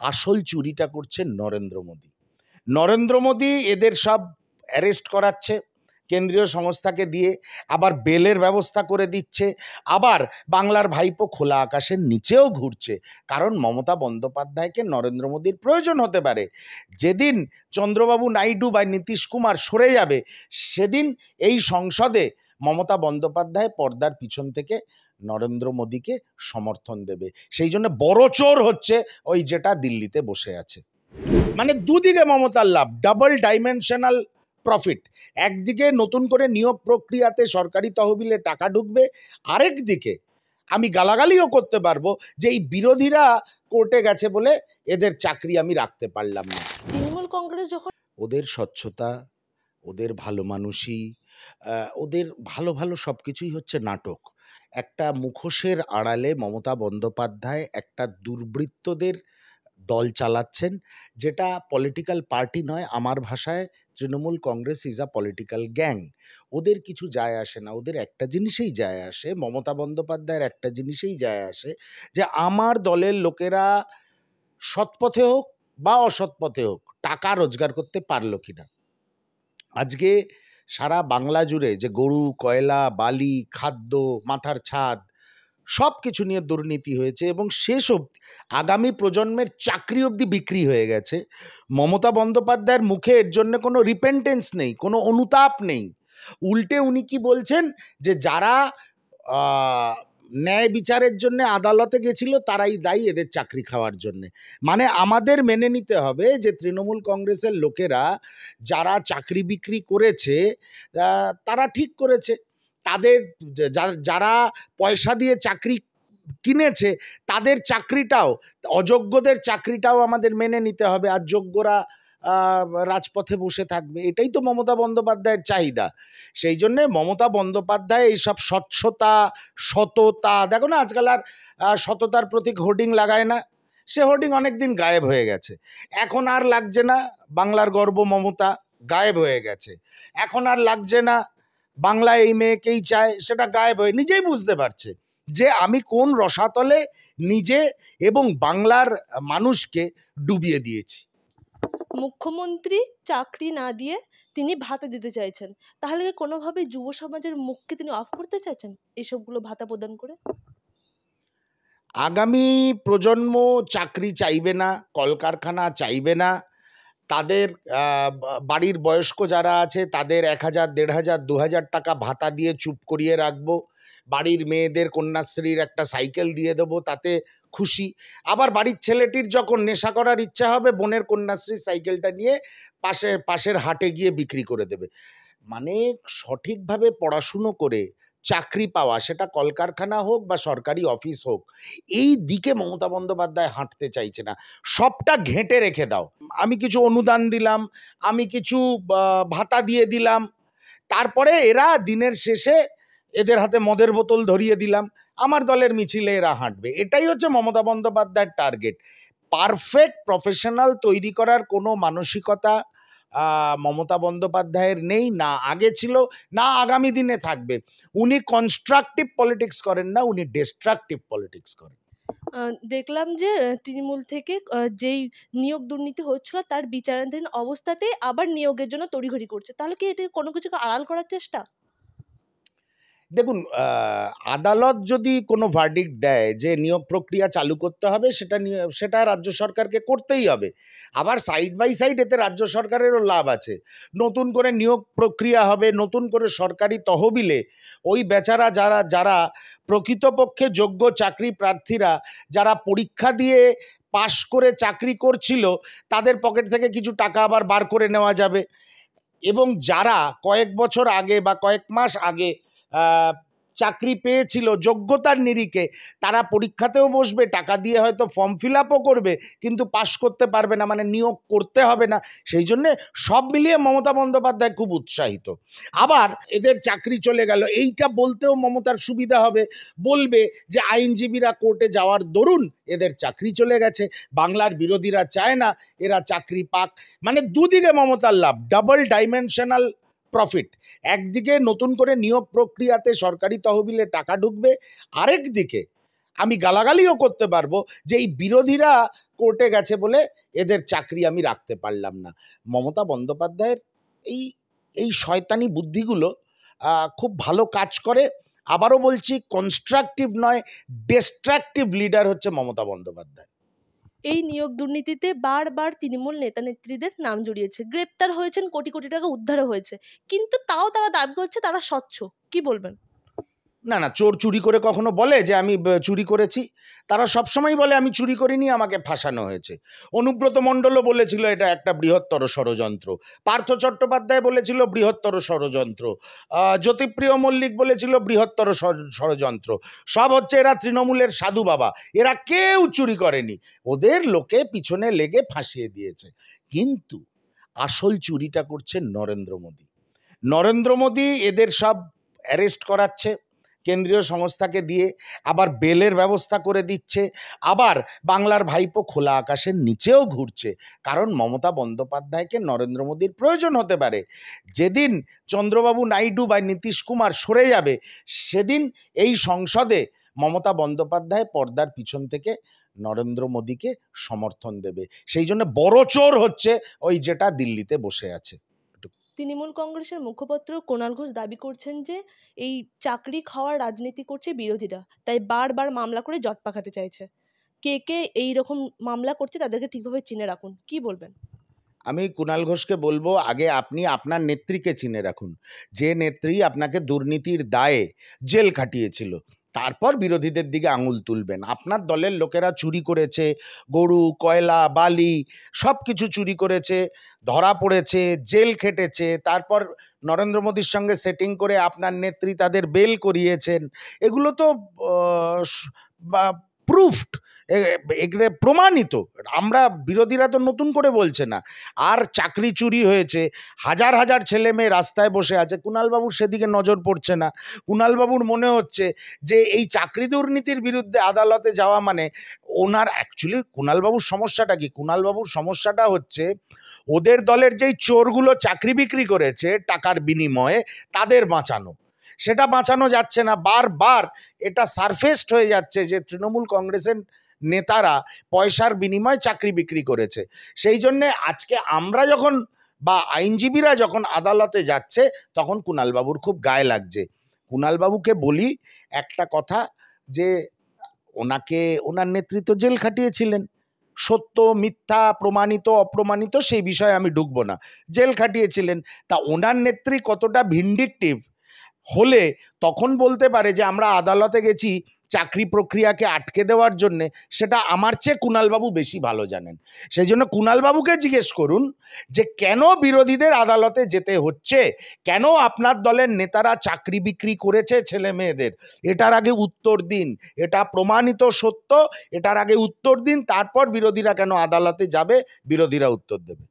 আসল চুরিটা করছে নরেন্দ্র মোদী। নরেন্দ্র মোদী এদের সব অ্যারেস্ট করাচ্ছে কেন্দ্রীয় সংস্থাকে দিয়ে, আবার বেলের ব্যবস্থা করে দিচ্ছে, আবার বাংলার ভাইপো খোলা আকাশের নিচেও ঘুরছে। কারণ মমতা বন্দ্যোপাধ্যায়কে নরেন্দ্র মোদীর প্রয়োজন হতে পারে। যেদিন চন্দ্রবাবু নাইডু বা নীতিশ কুমার সরে যাবে, সেদিন এই সংসদে মমতা বন্দ্যোপাধ্যায় পর্দার পিছন থেকে নরেন্দ্র মোদীকে সমর্থন দেবে। সেই জন্য বড় চোর হচ্ছে ওই যেটা দিল্লিতে বসে আছে। মানে দুদিকে মমতার লাভ, ডাবল ডাইমেনশনাল প্রফিট। একদিকে নতুন করে নিয়োগ প্রক্রিয়াতে সরকারি তহবিলে টাকা ঢুকবে, আরেক দিকে আমি গালাগালিও করতে পারবো যে এই বিরোধীরা কোর্টে গেছে বলে এদের চাকরি আমি রাখতে পারলাম না। তৃণমূল কংগ্রেস যখন ওদের স্বচ্ছতা, ওদের ভালো মানুষই, ওদের ভালো ভালো সব কিছুই হচ্ছে নাটক। একটা মুখোশের আড়ালে মমতা বন্দ্যোপাধ্যায় একটা দুর্বৃত্তদের দল চালাচ্ছেন, যেটা পলিটিক্যাল পার্টি নয়। আমার ভাষায় Trinamool Congress is a political gang. ওদের কিছু যায় আসে না, ওদের একটা জিনিসেই যায় আসে, মমতা বন্দ্যোপাধ্যায়ের একটা জিনিসেই যায় আসে, যে আমার দলের লোকেরা সৎপথে হোক বা অসৎ পথে হোক টাকা রোজগার করতে পারলো কিনা। আজকে সারা বাংলা জুড়ে যে গরু, কয়লা, বালি, খাদ্য, মাথার ছাদ সব কিছু নিয়ে দুর্নীতি হয়েছে এবং শেষ অবধি আগামী প্রজন্মের চাকরি অবধি বিক্রি হয়ে গেছে। মমতা বন্দ্যোপাধ্যায়ের মুখে এর জন্য কোনো রিপেন্টেন্স নেই, কোনো অনুতাপ নেই। উল্টে উনি কি বলছেন যে যারা ন্যায় বিচারের জন্য আদালতে গেছিল তারাই দায়ী এদের চাকরি খাওয়ার জন্যে। মানে আমাদের মেনে নিতে হবে যে তৃণমূল কংগ্রেসের লোকেরা যারা চাকরি বিক্রি করেছে তারা ঠিক করেছে। তাদের যারা পয়সা দিয়ে চাকরি কিনেছে তাদের চাকরিটাও, অযোগ্যদের চাকরিটাও আমাদের মেনে নিতে হবে, আর যোগ্যরা রাজপথে বসে থাকবে। এটাই তো মমতা বন্দ্যোপাধ্যায়ের চাহিদা। সেই জন্যে মমতা বন্দ্যোপাধ্যায় এইসব স্বচ্ছতা, সততা, দেখো না আজকাল আর সততার প্রতীক হোর্ডিং লাগায় না, সে হোর্ডিং অনেকদিন গায়েব হয়ে গেছে। এখন আর লাগছে না বাংলার গর্ব মমতা, গায়েব হয়ে গেছে। এখন আর লাগছে না বাংলা এই মেয়েকেই চায়, সেটা গায়েব হয়ে নিজেই বুঝতে পারছে যে আমি কোন রসাতলে নিজে এবং বাংলার মানুষকে ডুবিয়ে দিয়েছি। মুখ্যমন্ত্রী চাকরি না দিয়ে তিনি ভাতা দিতে চাইছেন, তাহলে কি কোনোভাবে যুব সমাজের মুখকে তিনি অফ করতে চাইছেন এইসবগুলো ভাতা প্রদান করে? আগামী প্রজন্ম চাকরি চাইবে না, কলকারখানা চাইবে না। তাদের বাড়ির বয়স্ক যারা আছে তাদের 1000, 1500, 2000 টাকা ভাতা দিয়ে চুপ করিয়ে রাখবো। বাড়ির মেয়েদের কন্যাশ্রীর একটা সাইকেল দিয়ে দেবো, তাতে খুশি। আবার বাড়ির ছেলেটির যখন নেশা করার ইচ্ছা হবে, বোনের কন্যাশ্রীর সাইকেলটা নিয়ে পাশের হাটে গিয়ে বিক্রি করে দেবে। মানে সঠিকভাবে পড়াশুনো করে চাকরি পাওয়া, সেটা কলকারখানা হোক বা সরকারি অফিস হোক, এই দিকে মমতা বন্দ্যোপাধ্যায় হাঁটতে চাইছে না। সবটা ঘেঁটে রেখে দাও, আমি কিছু অনুদান দিলাম, আমি কিছু ভাতা দিয়ে দিলাম, তারপরে এরা দিনের শেষে এদের হাতে মদের বোতল ধরিয়ে দিলাম, আমার দলের মিছিলে এরা হাঁটবে। এটাই হচ্ছে মমতা বন্দ্যোপাধ্যায়ের টার্গেট। পারফেক্ট প্রফেশনাল তৈরি করার কোনো মানসিকতা মমতা বন্দ্যোপাধ্যায়ের নেই, না আগে ছিল, না আগামী দিনে থাকবে। উনি কনস্ট্রাকটিভ পলিটিক্স করেন না, উনি ডিস্ট্রাকটিভ পলিটিক্স করেন। দেখলাম যে তৃণমূল থেকে যেই নিয়োগ দুর্নীতি হচ্ছিল তার বিচারাধীন অবস্থাতে আবার নিয়োগের জন্য তড়িঘড়ি করছে, তাহলে কি এটা কোনো কিছুকে আড়াল করার চেষ্টা? দেখুন, আদালত যদি কোনো ভার্ডিক্ট দেয় যে নিয়োগ প্রক্রিয়া চালু করতে হবে, সেটা রাজ্য সরকারকে করতেই হবে। আবার সাইড বাই সাইড এতে রাজ্য সরকারেরও লাভ আছে। নতুন করে নিয়োগ প্রক্রিয়া হবে, নতুন করে সরকারি তহবিলে ওই বেচারা যারা প্রকৃতপক্ষে যোগ্য চাকরি প্রার্থীরা, যারা পরীক্ষা দিয়ে পাশ করে চাকরি করছিল, তাদের পকেট থেকে কিছু টাকা আবার বার করে নেওয়া যাবে। এবং যারা কয়েক বছর আগে বা কয়েক মাস আগে চাকরি পেয়েছিল যোগ্যতার নিরিখে, তারা পরীক্ষাতেও বসবে, টাকা দিয়ে হয়তো ফর্ম ফিল আপও করবে, কিন্তু পাশ করতে পারবে না, মানে নিয়োগ করতে হবে না। সেই জন্যে সব মিলিয়ে মমতা বন্দ্যোপাধ্যায় খুব উৎসাহিত। আবার এদের চাকরি চলে গেল, এইটা বলতেও মমতার সুবিধা হবে, বলবে যে আইনজীবীরা কোর্টে যাওয়ার দরুন এদের চাকরি চলে গেছে, বাংলার বিরোধীরা চায় না এরা চাকরি পাক। মানে দুদিকে মমতার লাভ, ডাবল ডাইমেনশনাল প্রফিট। একদিকে নতুন করে নিয়োগ প্রক্রিয়াতে সরকারি তহবিলে টাকা ঢুকবে, আরেক দিকে আমি গালাগালিও করতে পারবো যে এই বিরোধীরা কোর্টে গেছে বলে এদের চাকরি আমি রাখতে পারলাম না। মমতা বন্দ্যোপাধ্যায়ের এই এই শয়তানি বুদ্ধিগুলো খুব ভালো কাজ করে। আবারও বলছি, কনস্ট্রাকটিভ নয়, ডিস্ট্রাকটিভ লিডার হচ্ছে মমতা বন্দ্যোপাধ্যায়। এই নিয়োগ দুর্নীতিতে বারবার তৃণমূল নেতা নেত্রীদের নাম জড়িয়েছে, গ্রেপ্তার হয়েছেন, কোটি কোটি টাকা উদ্ধারও হয়েছে, কিন্তু তাও তারা দাবি করছে তারা স্বচ্ছ। কি বলবেন? না না, চোর চুরি করে কখনো বলে যে আমি চুরি করেছি? তারা সবসময় বলে আমি চুরি করিনি, আমাকে ফাঁসানো হয়েছে। অনুব্রত মণ্ডলও বলেছিল এটা একটা বৃহত্তর ষড়যন্ত্র, পার্থ চট্টোপাধ্যায় বলেছিল বৃহত্তর ষড়যন্ত্র, জ্যোতিপ্রিয় মল্লিক বলেছিল বৃহত্তর ষড়যন্ত্র। সব হচ্ছে এরা তৃণমূলের সাধু বাবা, এরা কেউ চুরি করেনি, ওদের লোকে পিছনে লেগে ফাঁসিয়ে দিয়েছে। কিন্তু আসল চুরিটা করছে নরেন্দ্র মোদী। নরেন্দ্র মোদী এদের সব অ্যারেস্ট করাচ্ছে কেন্দ্রীয় সংস্থাকে দিয়ে, আবার বেলের ব্যবস্থা করে দিচ্ছে, আবার বাংলার ভাইপো খোলা আকাশের নিচেও ঘুরছে। কারণ মমতা বন্দ্যোপাধ্যায়কে নরেন্দ্র মোদীর প্রয়োজন হতে পারে। যেদিন চন্দ্রবাবু নাইডু বা নীতিশ কুমার সরে যাবে, সেদিন এই সংসদে মমতা বন্দ্যোপাধ্যায় পর্দার পিছন থেকে নরেন্দ্র মোদীকে সমর্থন দেবে। সেই জন্য বড় চোর হচ্ছে ওই যেটা দিল্লিতে বসে আছে। তৃণমূল কংগ্রেসের মুখপাত্র কুণাল ঘোষ দাবি করছেন যে এই চাকরি খাওয়ার রাজনীতি করছে বিরোধীরা, তাই বারবার মামলা করে জট পাকাতে চাইছে। কে কে এই রকম মামলা করছে তাদেরকে ঠিকভাবে চিনে রাখুন। কি বলবেন? আমি কুণাল ঘোষকে বলবো, আগে আপনি আপনার নেত্রীকে চিনে রাখুন, যে নেত্রী আপনাকে দুর্নীতির দায়ে জেল খাটিয়েছিল, তারপর বিরোধীদের দিকে আঙুল তুলবেন। আপনার দলের লোকেরা চুরি করেছে, গরু, কয়লা, বালি সব কিছু চুরি করেছে, ধরা পড়েছে, জেল খেটেছে, তারপর নরেন্দ্র মোদীর সঙ্গে সেটিং করে আপনার নেত্রী তাদের বেল করিয়েছেন। এগুলো তো প্রুফড, এগুলো প্রমাণিত। আমরা বিরোধীরা তো নতুন করে বলছে না। আর চাকরি চুরি হয়েছে, হাজার হাজার ছেলে মেয়ে রাস্তায় বসে আছে, কুণালবাবুর সেদিকে নজর পড়ছে না। কুণালবাবুর মনে হচ্ছে যে এই চাকরি দুর্নীতির বিরুদ্ধে আদালতে যাওয়া মানে ওনার অ্যাকচুয়ালি কুণালবাবুর সমস্যাটা কি? কুণালবাবুর সমস্যাটা হচ্ছে ওদের দলের যেই চোরগুলো চাকরি বিক্রি করেছে টাকার বিনিময়ে, তাদের বাঁচানো। সেটা বাঁচানো যাচ্ছে না, বারবার এটা সারফেসড হয়ে যাচ্ছে যে তৃণমূল কংগ্রেসের নেতারা পয়সার বিনিময়ে চাকরি বিক্রি করেছে। সেই জন্যে আজকে আমরা যখন বা আইনজীবীরা যখন আদালতে যাচ্ছে, তখন কুণালবাবুর খুব গায়ে লাগছে। কুণালবাবুকে বলি একটা কথা, যে ওনাকে ওনার নেতৃত্ব জেল খাটিয়েছিলেন, সত্য মিথ্যা প্রমাণিত অপ্রমাণিত সেই বিষয়ে আমি ঢুকবো না, জেল খাটিয়েছিলেন। তা ওনার নেত্রী কতটা ভিন্ডিকটিভ হলে তখন বলতে পারে যে আমরা আদালতে গেছি চাকরি প্রক্রিয়াকে আটকে দেওয়ার জন্যে, সেটা আমার চেয়ে কুণালবাবু বেশি ভালো জানেন। সেই জন্য কুণালবাবুকে জিজ্ঞেস করুন যে কেন বিরোধীদের আদালতে যেতে হচ্ছে, কেন আপনার দলের নেতারা চাকরি বিক্রি করেছে ছেলে মেয়েদের, এটার আগে উত্তর দিন। এটা প্রমাণিত সত্য, এটার আগে উত্তর দিন, তারপর বিরোধীরা কেন আদালতে যাবে, বিরোধীরা উত্তর দেবে।